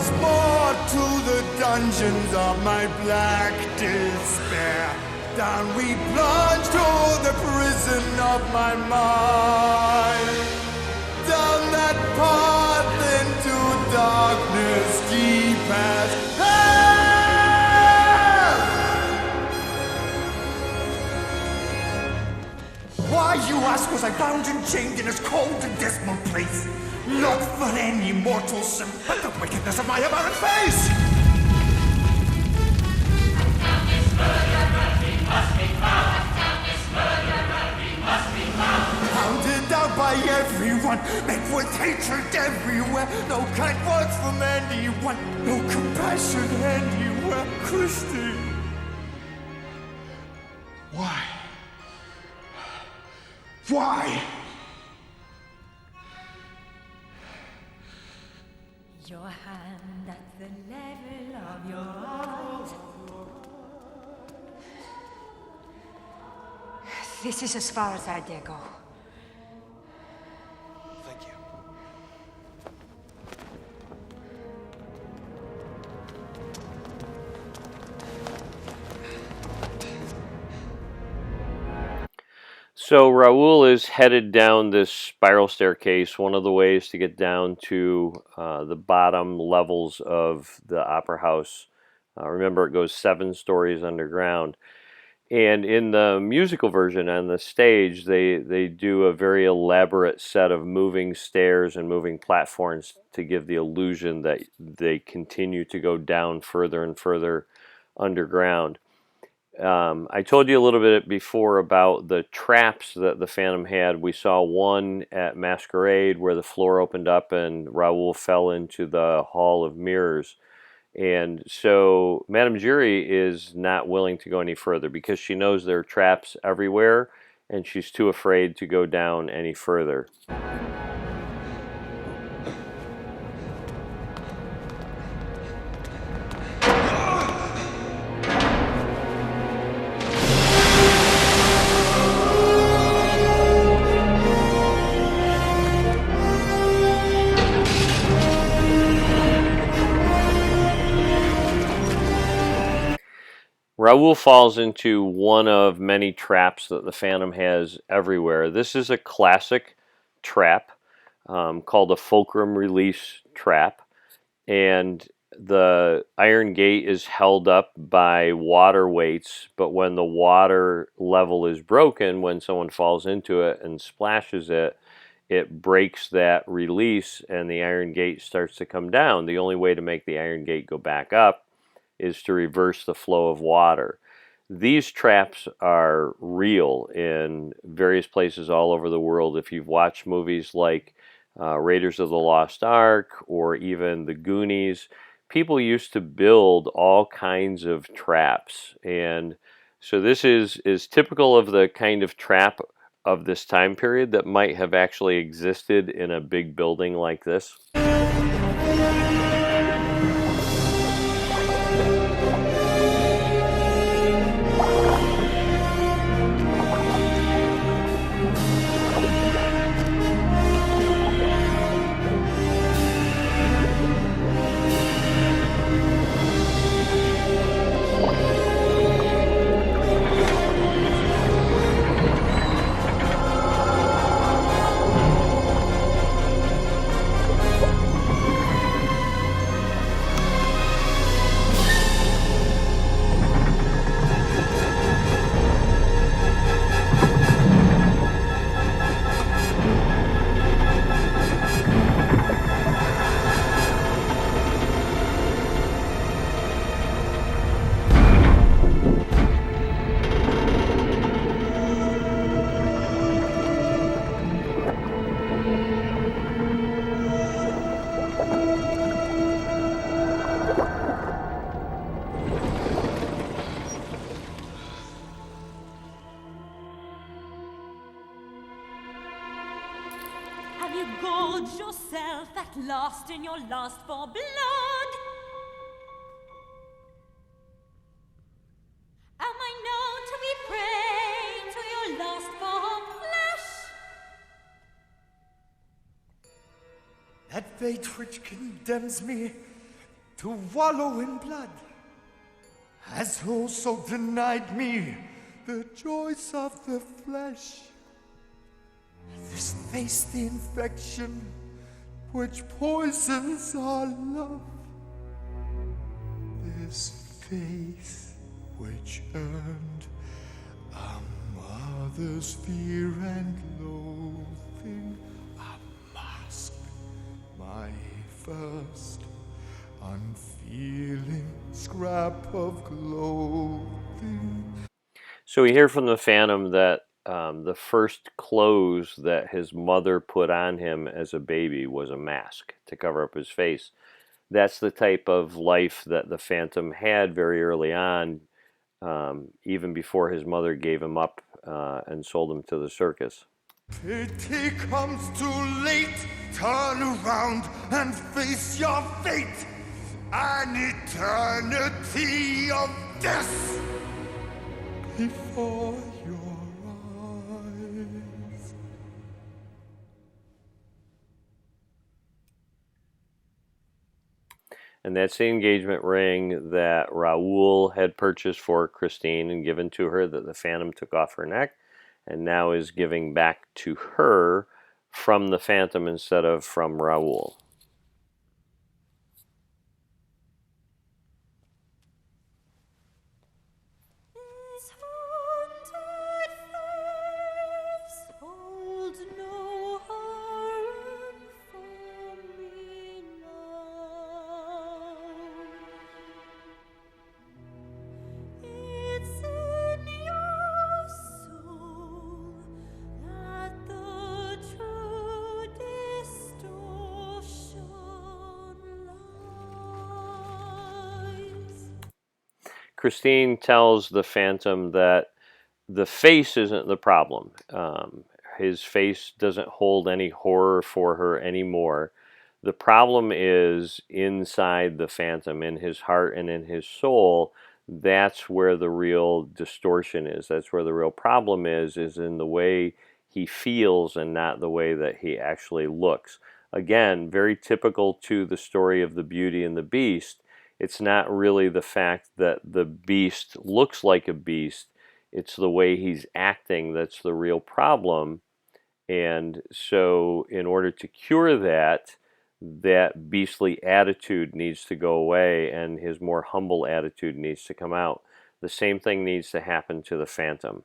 once more to the dungeons of my black despair. Down we plunge to the prison of my mind. Down that path into darkness deep as hell. Why, you ask, was I bound and chained in this cold and dismal place? Not for any mortal sin, but the wickedness of my abhorrent face! Hounded out by everyone, met with hatred everywhere. No kind words from anyone, no compassion anywhere. Christy. Why? Why? Your hand at the level of your eyes. This is as far as I dare go. Thank you. So Raoul is headed down this spiral staircase, one of the ways to get down to the bottom levels of the opera house. Remember, it goes 7 stories underground. And in the musical version on the stage, they do a very elaborate set of moving stairs and moving platforms to give the illusion that they continue to go down further and further underground. I told you a little bit before about the traps that the Phantom had. We saw one at Masquerade where the floor opened up and Raoul fell into the Hall of Mirrors. And so Madame Giry is not willing to go any further because she knows there are traps everywhere and she's too afraid to go down any further. Raoul falls into one of many traps that the Phantom has everywhere. This is a classic trap called a fulcrum release trap. And the iron gate is held up by water weights, but when the water level is broken, when someone falls into it and splashes it, it breaks that release and the iron gate starts to come down. The only way to make the iron gate go back up is to reverse the flow of water. These traps are real in various places all over the world. If you've watched movies like Raiders of the Lost Ark or even The Goonies, people used to build all kinds of traps. And so this is typical of the kind of trap of this time period that might have actually existed in a big building like this. Yourself at last in your lust for blood? Am I known to be prey to your lust for flesh? That fate which condemns me to wallow in blood, has also denied me the joys of the flesh. This face, the infection which poisons our love. This face which earned a mother's fear and loathing, a mask, my first unfeeling scrap of clothing. So we hear from the Phantom that the first clothes that his mother put on him as a baby was a mask to cover up his face. That's the type of life that the Phantom had very early on, even before his mother gave him up and sold him to the circus. Pity comes too late. Turn around and face your fate. An eternity of death before your eyes. And that's the engagement ring that Raoul had purchased for Christine and given to her, that the Phantom took off her neck and now is giving back to her from the Phantom instead of from Raoul. This haunted face holds no harm for me now. It's in your soul that the true distortion lies. Christine tells the Phantom that the face isn't the problem. His face doesn't hold any horror for her anymore. The problem is inside the Phantom, in his heart and in his soul. That's where the real distortion is. That's where the real problem is in the way he feels and not the way that he actually looks. Again, very typical to the story of the Beauty and the Beast. It's not really the fact that the beast looks like a beast. It's the way he's acting that's the real problem. And so in order to cure that, that beastly attitude needs to go away and his more humble attitude needs to come out. The same thing needs to happen to the Phantom.